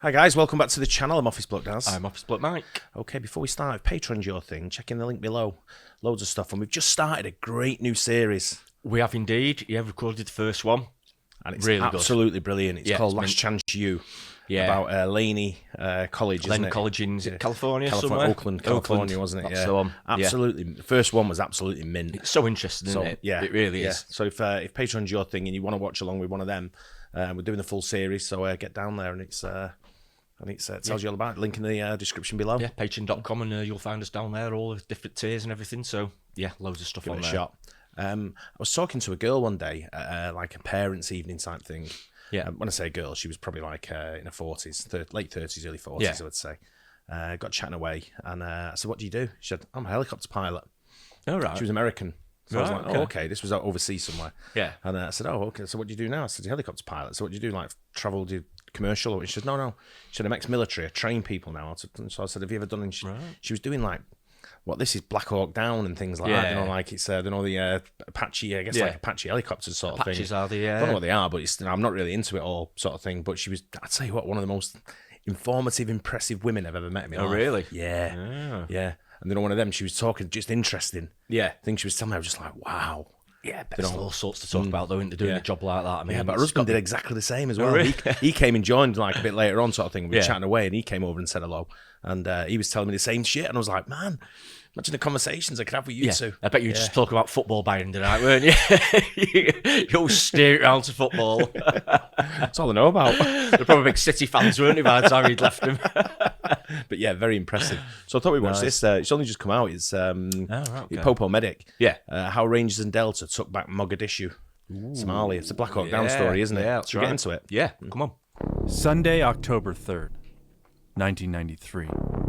Hi guys, welcome back to the channel. I'm Office Bloke Daz. I'm Office Bloke Mike. Okay, before we start, if Patreon's your thing, check in the link below. Loads of stuff, and we've just started a great new series. We have indeed. Yeah, recorded the first one. And it's really absolutely brilliant. It's called Last Chance U. Yeah. About Laney College, isn't it? Laney College in California somewhere? Oakland, California, wasn't it? That's the one. Absolutely. The first one was absolutely mint. It's so interesting, isn't it? Yeah. It really is. So if Patreon's your thing and you want to watch along with one of them, we're doing the full series, so get down there and it's... it tells you all about it. Link in the description below. Yeah, patreon.com, and you'll find us down there, all the different tiers and everything. So, yeah, loads of stuff Give on it a there. shot. I was talking to a girl one day, like a parents' evening type thing. Yeah. When I say girl, she was probably like in her 40s, late 30s, early 40s, Yeah. I would say. Got chatting away, and I said, "What do you do?" She said, "I'm a helicopter pilot." Oh, right. She was American. So I was Right, like, "Oh, okay, this was overseas somewhere." Yeah. And I said, "Oh, okay, so what do you do now?" I said, "Helicopter pilot." So what do you do, like travel, do commercial? Or she said, "No." She said, "I'm ex-military, I train people now." So I said, "Have you ever done..." And she was doing like, this is Black Hawk Down and things like that. You know, like it's, the Apache, I guess, like Apache helicopters sort of thing. Apaches are the... I don't know what they are, but I'm not really into it all sort of thing. But she was, I'd tell you what, one of the most informative, impressive women I've ever met in my life. Oh, really? Yeah. Yeah. And then one of them, she was talking just interesting. Yeah. Things she was telling me, I was just like, wow. Yeah, there's all sorts to talk about, though, isn't there, doing a job like that? I mean, Yeah, but her husband did exactly the same as well. really? He came and joined like a bit later on, sort of thing. We were chatting away, and he came over and said hello. And he was telling me the same shit, and I was like, man, imagine the conversations I could have with you two. I bet you were just talking about football by end of the night, weren't you? You'll steer it around to football. That's all I know about. They're probably big City fans, weren't they, by the time he'd left them? But yeah, very impressive. So I thought we'd watch this. It's only just come out. It's Popo Medic. Yeah. How Rangers and Delta took back Mogadishu, Somalia. It's a Black Hawk Down story, isn't it? Yeah, that's Should we get into it? Yeah, come on. Sunday, October 3rd, 1993.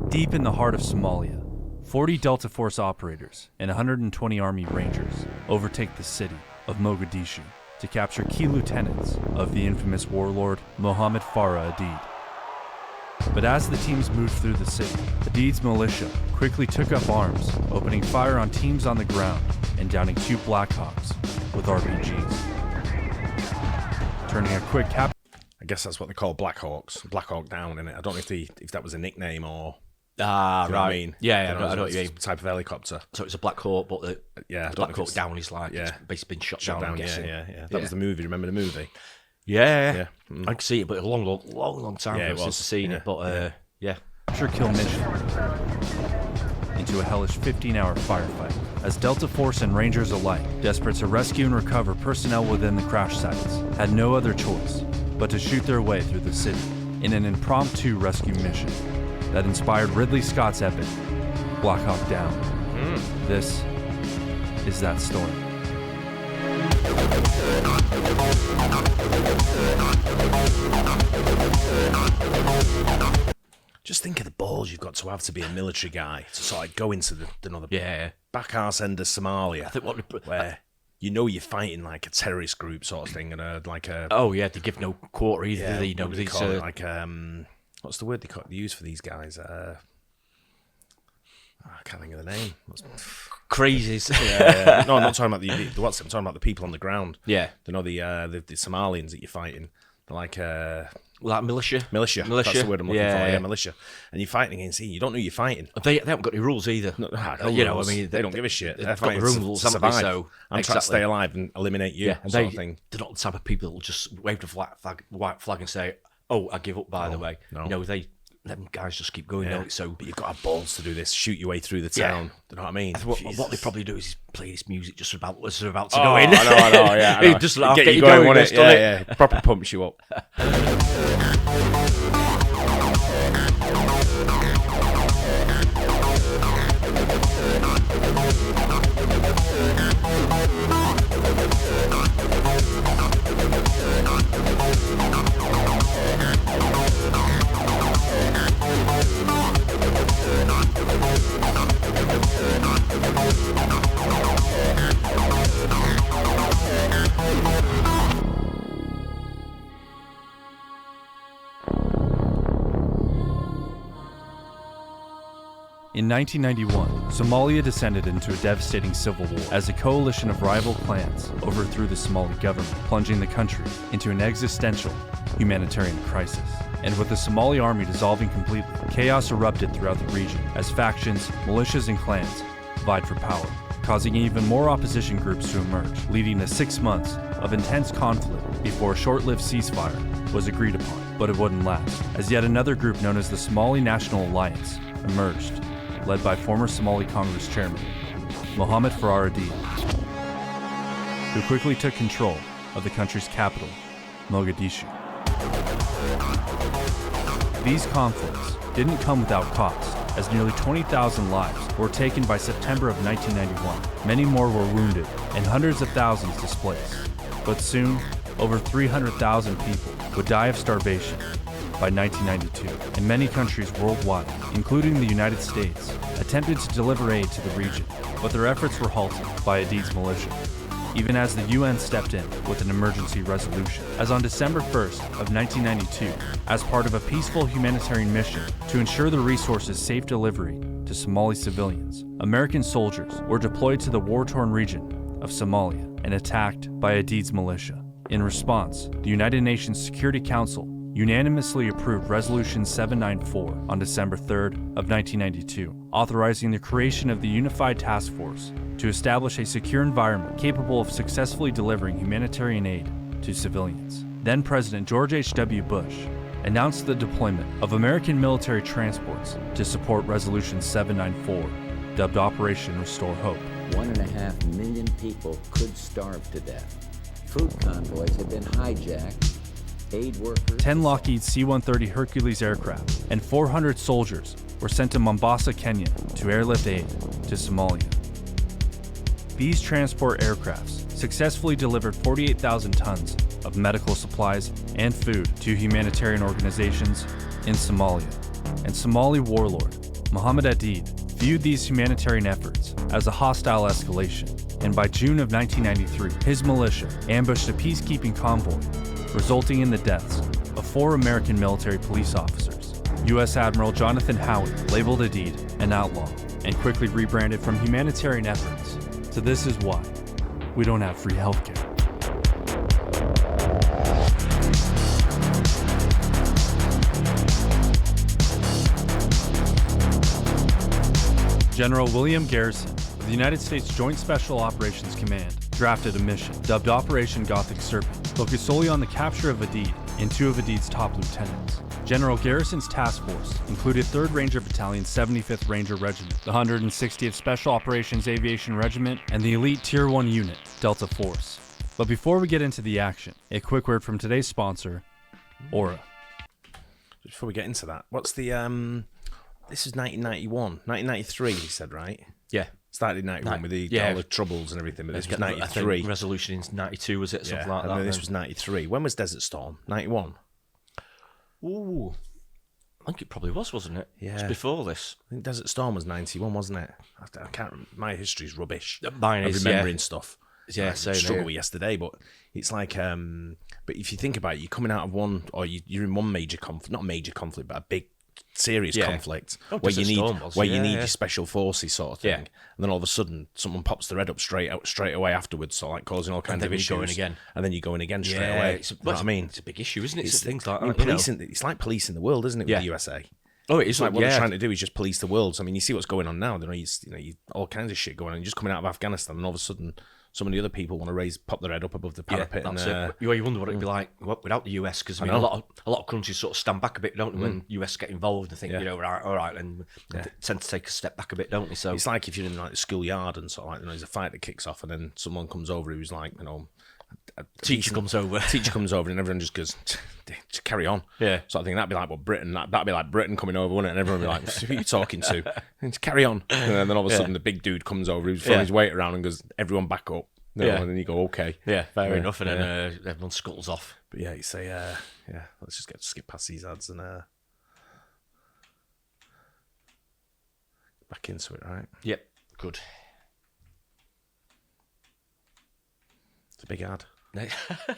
Deep in the heart of Somalia, 40 Delta Force operators and 120 Army Rangers overtake the city of Mogadishu to capture key lieutenants of the infamous warlord Mohammed Farah Aidid. But as the teams moved through the city, Aidid's militia quickly took up arms, opening fire on teams on the ground and downing 2 Blackhawks with RPGs. Turning a quick cap. I guess that's what they call Black Hawks. Black Hawk Down, innit? I don't know if that was a nickname or... Ah, you know right. what I mean? Yeah, I I know what you mean. Type of helicopter. So it's a Black Hawk, but the Black Hawk Down is like, it's basically been shot down, I'm guessing. Yeah. That was the movie. Remember the movie? Yeah. I can see it, but a long time ago since I've seen it. But yeah. Capture kill mission into a hellish 15-hour firefight as Delta Force and Rangers alike, desperate to rescue and recover personnel within the crash sites, had no other choice but to shoot their way through the city in an impromptu rescue mission that inspired Ridley Scott's epic Black Hawk Down. This is that story. Just think of the balls you've got to have be a military guy to sort of go into the back arse end of Somalia. I think where you're fighting like a terrorist group sort of thing, and they give no quarter either. They call it like what's the word they use for these guys? I can't think of the name. Crazies. No, I'm not talking about the what's. I'm talking about the people on the ground. Yeah, the Somalians that you're fighting. They're like militia. That's the word I'm looking for. Yeah, militia. And you're fighting against you don't know you're fighting. They haven't got any rules either. No rules. I mean, they don't give a shit. They've They're got their own rules, haven't they? So I'm trying to stay alive and eliminate you. Sort of thing. They're not the type of people that will just wave the white flag and say, "Oh, I give up." By the way, no. Them guys just keep going. But you've got to have balls to do this. Shoot your way through the town. You know what I mean? What they probably do is play this music just about to go in. I know. Yeah, just get you going, won't it? Yeah. Proper pumps you up. In 1991, Somalia descended into a devastating civil war as a coalition of rival clans overthrew the Somali government, plunging the country into an existential humanitarian crisis. And with the Somali army dissolving completely, chaos erupted throughout the region as factions, militias, and clans vied for power, causing even more opposition groups to emerge, leading to 6 months of intense conflict before a short-lived ceasefire was agreed upon, but it wouldn't last, as yet another group known as the Somali National Alliance emerged, led by former Somali Congress chairman Mohamed Farah Aidid, who quickly took control of the country's capital, Mogadishu. These conflicts didn't come without cost, as nearly 20,000 lives were taken by September of 1991. Many more were wounded, and hundreds of thousands displaced. But soon, over 300,000 people would die of starvation by 1992, and many countries worldwide, including the United States, attempted to deliver aid to the region, but their efforts were halted by Aidid's militia, even as the UN stepped in with an emergency resolution. As on December 1st of 1992, as part of a peaceful humanitarian mission to ensure the resources' safe delivery to Somali civilians, American soldiers were deployed to the war-torn region of Somalia and attacked by Aidid's militia. In response, the United Nations Security Council unanimously approved Resolution 794 on December 3rd of 1992, authorizing the creation of the Unified Task Force to establish a secure environment capable of successfully delivering humanitarian aid to civilians. Then President George H.W. Bush announced the deployment of American military transports to support Resolution 794, dubbed Operation Restore Hope. 1.5 million people could starve to death. Food convoys had been hijacked. Aid workers... 10 Lockheed C-130 Hercules aircraft and 400 soldiers were sent to Mombasa, Kenya to airlift aid to Somalia. These transport aircrafts successfully delivered 48,000 tons of medical supplies and food to humanitarian organizations in Somalia. And Somali warlord Mohamed Aidid viewed these humanitarian efforts as a hostile escalation, and by June of 1993, his militia ambushed a peacekeeping convoy, resulting in the deaths of 4 American military police officers. U.S. Admiral Jonathan Howie labeled Aidid an outlaw and quickly rebranded from humanitarian efforts to "This is why we don't have free healthcare." General William Garrison of the United States Joint Special Operations Command drafted a mission dubbed Operation Gothic Serpent, focused solely on the capture of Aidid and 2 of Aidid's top lieutenants. General Garrison's task force included 3rd Ranger Battalion's 75th Ranger Regiment, the 160th Special Operations Aviation Regiment, and the elite Tier 1 unit, Delta Force. But before we get into the action, a quick word from today's sponsor, Aura. Before we get into that, what's the this is 1991, 1993. He said, right? Yeah. Started in 91 with all the troubles and everything, but this was 93. I think resolution in 92, was it? Something like that. And this was 93. When was Desert Storm? 91? Ooh. I think it probably was, wasn't it? Yeah. It was before this. I think Desert Storm was 91, wasn't it? I can't remember. My history's rubbish. Mine is, remembering stuff. Yeah, I struggled with yesterday, but it's like, but if you think about it, you're coming out of one, or you're in one major conflict, not a major conflict, but a big serious conflict where you need your special forces sort of thing, and then all of a sudden someone pops their head up straight away afterwards, so like causing all kinds of issues, and then you're going again straight away. You know what I mean, it's a big issue, isn't it? It's things like that. It's like policing the world, isn't it? With the USA. Oh, it is like what they're trying to do is just police the world. So, I mean, you see what's going on now. You all kinds of shit going on. You're just coming out of Afghanistan, and all of a sudden, some of the other people want to pop their head up above the parapet. That's it. You wonder what it'd be like without the US, because I mean, a lot of countries sort of stand back a bit, don't they, when US get involved and think, right, all right, and they tend to take a step back a bit, don't they? So it's like if you're in like the schoolyard and sort of like, there's a fight that kicks off, and then someone comes over who's like, teacher comes over, and everyone just goes, just carry on. Yeah. So I think that'd be like Britain. That'd be like Britain coming over, wouldn't it? And everyone would be like, who are you talking to? And just carry on. And then all of a sudden, the big dude comes over, who's throwing his weight around, and goes, everyone back up. And then you go, okay. Yeah, fair enough. And then everyone scuttles off. But yeah, you say, let's just skip past these ads and back into it, right? Yep, good. It's a big ad.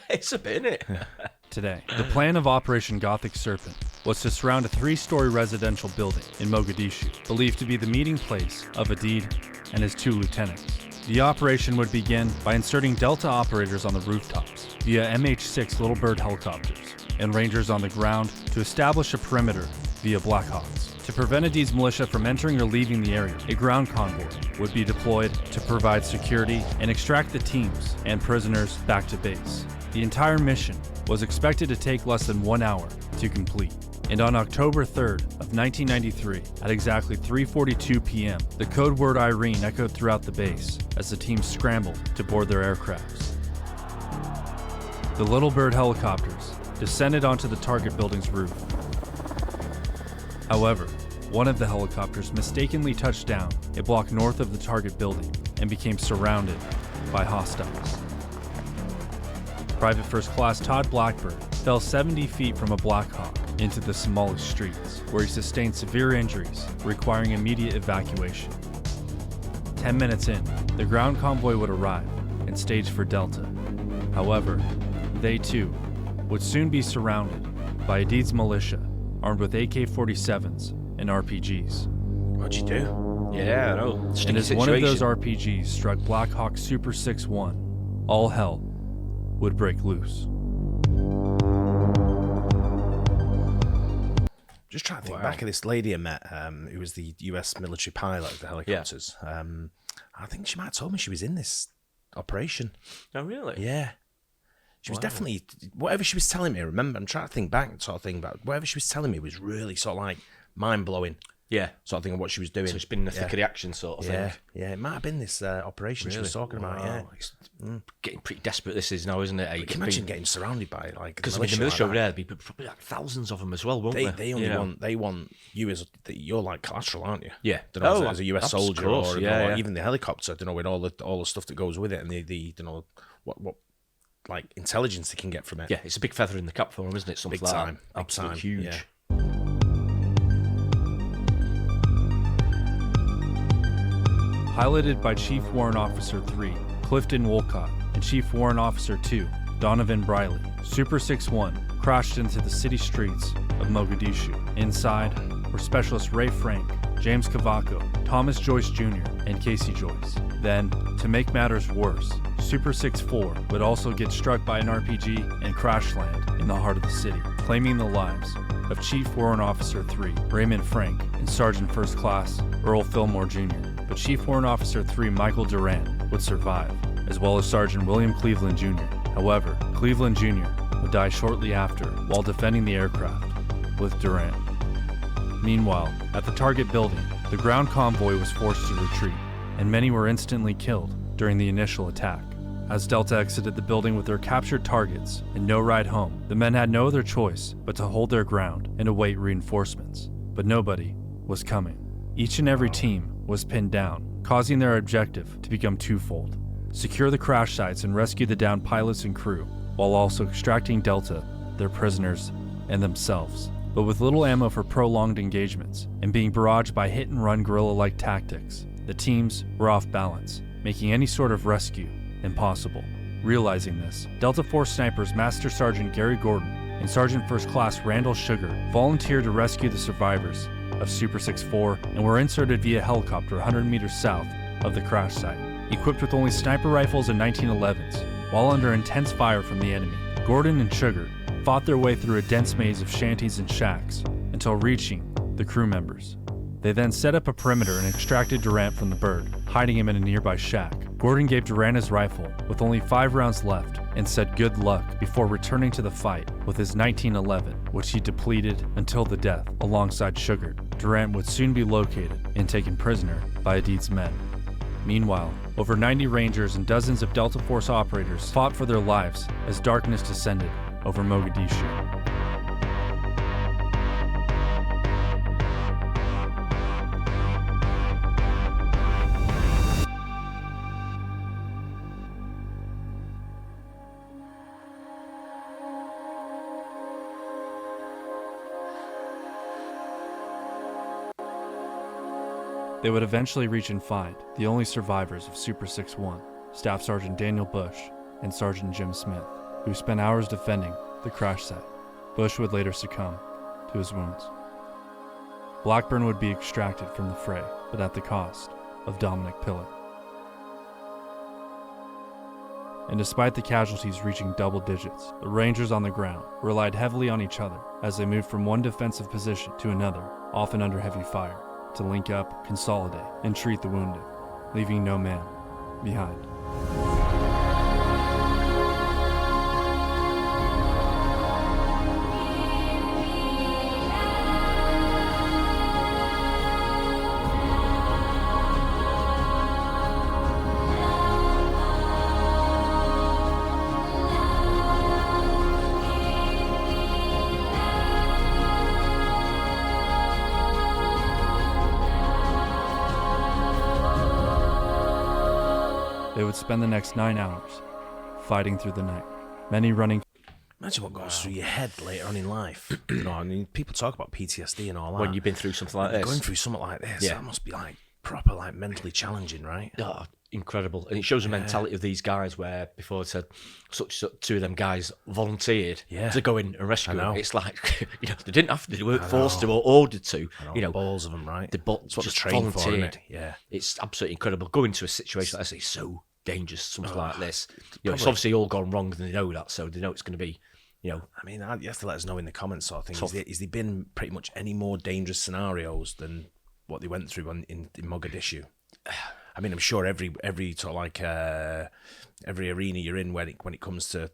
It's a bit, isn't it? Today, the plan of Operation Gothic Serpent was to surround a 3-story residential building in Mogadishu, believed to be the meeting place of Aidid and his 2 lieutenants. The operation would begin by inserting Delta operators on the rooftops via MH-6 Little Bird helicopters, and Rangers on the ground to establish a perimeter via Blackhawks. To prevent Adid's militia from entering or leaving the area, a ground convoy would be deployed to provide security and extract the teams and prisoners back to base. The entire mission was expected to take less than 1 hour to complete. And on October 3rd of 1993, at exactly 3:42 p.m., the code word Irene echoed throughout the base as the team scrambled to board their aircrafts. The Little Bird helicopters descended onto the target building's roof. However, one of the helicopters mistakenly touched down a block north of the target building and became surrounded by hostiles. Private First Class Todd Blackburn fell 70 feet from a Black Hawk into the Somali streets, where he sustained severe injuries, requiring immediate evacuation. 10 minutes in, the ground convoy would arrive and stage for Delta. However, they too would soon be surrounded by Adid's militia, armed with AK-47s and RPGs. What'd you do? Yeah, I know. And as one of those RPGs struck Black Hawk Super 6-1, all hell would break loose. Just trying to think back of this lady I met, who was the US military pilot of the helicopters. Yeah. I think she might have told me she was in this operation. Oh, really? Yeah. She was definitely, whatever she was telling me, remember, I'm trying to think back sort of thing, but whatever she was telling me was really sort of like mind-blowing. Yeah. Sort of thing of what she was doing. So it's been in the thick of the action sort of thing. Yeah, it might have been this operation she was talking about, yeah. It's getting pretty desperate this is now, isn't it? You can imagine getting surrounded by like because in the military over there, there'd be probably like thousands of them as well, won't they? They want you as you're like collateral, aren't you? Yeah. Don't know, as a US soldier or even the helicopter. Don't know, with all the stuff that goes with it, and the don't know what like intelligence they can get from it. Yeah, it's a big feather in the cap for them, isn't it? Something big time, like that. Absolutely huge. Yeah. Piloted by Chief Warrant Officer 3, Clifton Wolcott, and Chief Warrant Officer 2, Donovan Briley, Super 6-1 crashed into the city streets of Mogadishu. Inside were Specialists Ray Frank, James Cavaco, Thomas Joyce Jr., and Casey Joyce. Then, to make matters worse, Super 6-4 would also get struck by an RPG and crash land in the heart of the city, claiming the lives of Chief Warrant Officer 3, Raymond Frank, and Sergeant First Class Earl Fillmore Jr. But Chief Warrant Officer 3, Michael Durant, would survive, as well as Sergeant William Cleveland Jr. However, Cleveland Jr. would die shortly after while defending the aircraft with Durant. Meanwhile, at the target building, the ground convoy was forced to retreat, and many were instantly killed during the initial attack. As Delta exited the building with their captured targets and no ride home, the men had no other choice but to hold their ground and await reinforcements. But nobody was coming. Each and every team was pinned down, causing their objective to become twofold: secure the crash sites and rescue the downed pilots and crew, while also extracting Delta, their prisoners, and themselves. But with little ammo for prolonged engagements, and being barraged by hit-and-run guerrilla-like tactics, the teams were off balance, making any sort of rescue impossible. Realizing this, Delta Force snipers Master Sergeant Gary Gordon and Sergeant First Class Randall Sugar volunteered to rescue the survivors of Super 6-4 and were inserted via helicopter 100 meters south of the crash site. Equipped with only sniper rifles and 1911s, while under intense fire from the enemy, Gordon and Sugar fought their way through a dense maze of shanties and shacks until reaching the crew members. They then set up a perimeter and extracted Durant from the bird, hiding him in a nearby shack. Gordon gave Durant his rifle with only 5 rounds left and said good luck before returning to the fight with his 1911, which he depleted until the death alongside Sugar. Durant would soon be located and taken prisoner by Adid's men. Meanwhile, over 90 Rangers and dozens of Delta Force operators fought for their lives as darkness descended over Mogadishu. They would eventually reach and find the only survivors of Super 6-1, Staff Sergeant Daniel Bush and Sergeant Jim Smith, who spent hours defending the crash site. Bush would later succumb to his wounds. Blackburn would be extracted from the fray, but at the cost of Dominic Pillett. And despite the casualties reaching double digits, the Rangers on the ground relied heavily on each other as they moved from one defensive position to another, often under heavy fire, to link up, consolidate, and treat the wounded, leaving no man behind. They would spend the next 9 hours fighting through the night, many running. Imagine what goes through your head later on in life. I mean, people talk about PTSD and all that. When you've been through something like this. Going through something like this, Yeah. that must be like proper, like mentally challenging, right? Oh, incredible. And it shows the mentality of these guys where before it said two of them guys volunteered to go in and rescue them. It's like, they didn't have to, they weren't forced to or ordered to. Balls of them, right? They That's what just they're trained volunteered. for, isn't it? Yeah. It's absolutely incredible. Going into a situation like this is so dangerous, something like this. It's obviously all gone wrong and they know that, so they know it's going to be, I mean, you have to let us know in the comments sort of thing. Is there been pretty much any more dangerous scenarios than what they went through in Mogadishu? I mean, I'm sure every sort of like every arena you're in when it comes to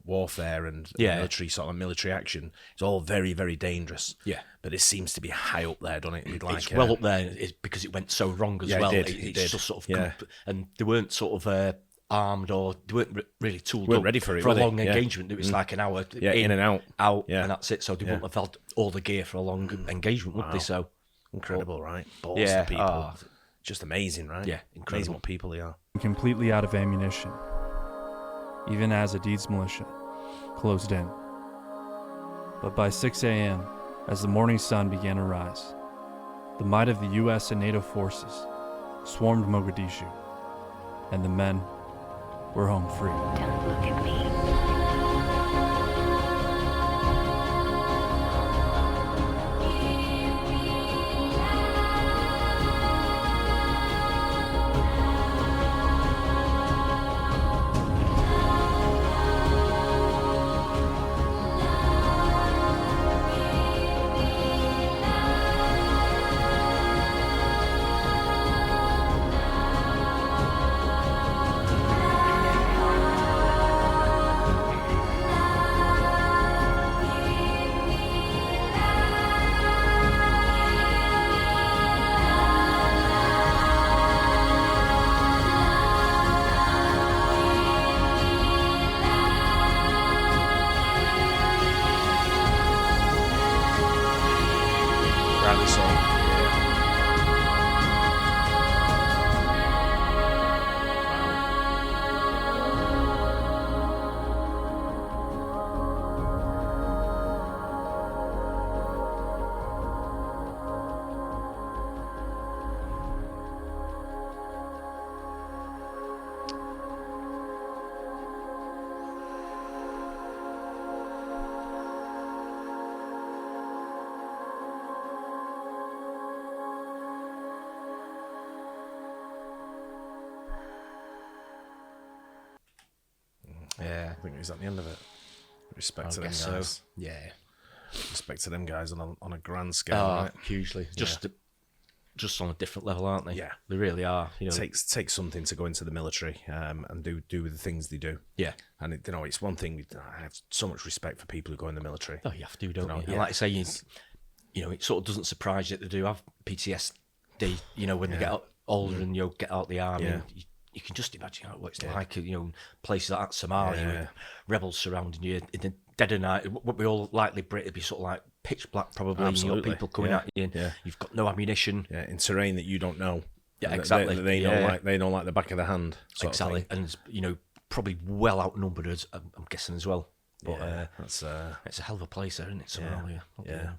warfare and military action, it's all very, very dangerous. Yeah, but it seems to be high up there, doesn't it? It's well up there because it went so wrong as well. It did. Just sort of and they weren't sort of armed or they weren't really tooled weren't up ready for a long they? engagement. It was like an hour in and out, and that's it. So they wouldn't have had all the gear for a long engagement, would they? So incredible, right? Balls to people. Just amazing, right? Yeah, incredible. Amazing what people they are. Completely out of ammunition, even as Adid's militia closed in. But by 6 a.m., as the morning sun began to rise, the might of the U.S. and NATO forces swarmed Mogadishu, and the men were home free. Don't look at me. Rightly so. Yeah, I think he's at the end of it. Respect to them guess guys. so. Yeah, Respect to them guys on a grand scale, right? hugely. Just on a different level, aren't they? Yeah. They really are. Takes something to go into the military and do the things they do. Yeah. And it's one thing. I have so much respect for people who go in the military. Oh, you have to, don't you? Yeah. And like I say, it sort of doesn't surprise you that they do have PTSD. When they get older and get out the army. Yeah. You can just imagine what it's like, places like Somalia, with rebels surrounding you in the dead of night. What we all likely Brit, it'd be sort of like pitch black, probably. Absolutely. And you've got people coming at you, and you've got no ammunition. Yeah, in terrain that you don't know. Yeah, exactly. They know like the back of the hand. Exactly, and probably well outnumbered us. I'm guessing as well. But that's it's a hell of a place, there, isn't it? Somalia. Yeah.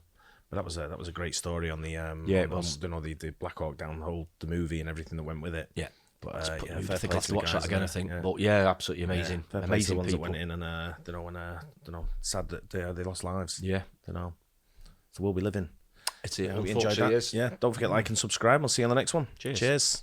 But that was a great story on the it was. The Black Hawk Down, the movie and everything that went with it. Yeah. But I fair think play I'll have to watch guys, that again. I innit? think, Yeah. but yeah, absolutely amazing, Fair play to amazing the ones people. that went in and sad that they lost lives. Yeah, It's the world we live in. it's it. Hope you enjoyed that. Unfortunately, it is. Yeah, don't forget like and subscribe. We'll see you on the next one. Cheers. Cheers.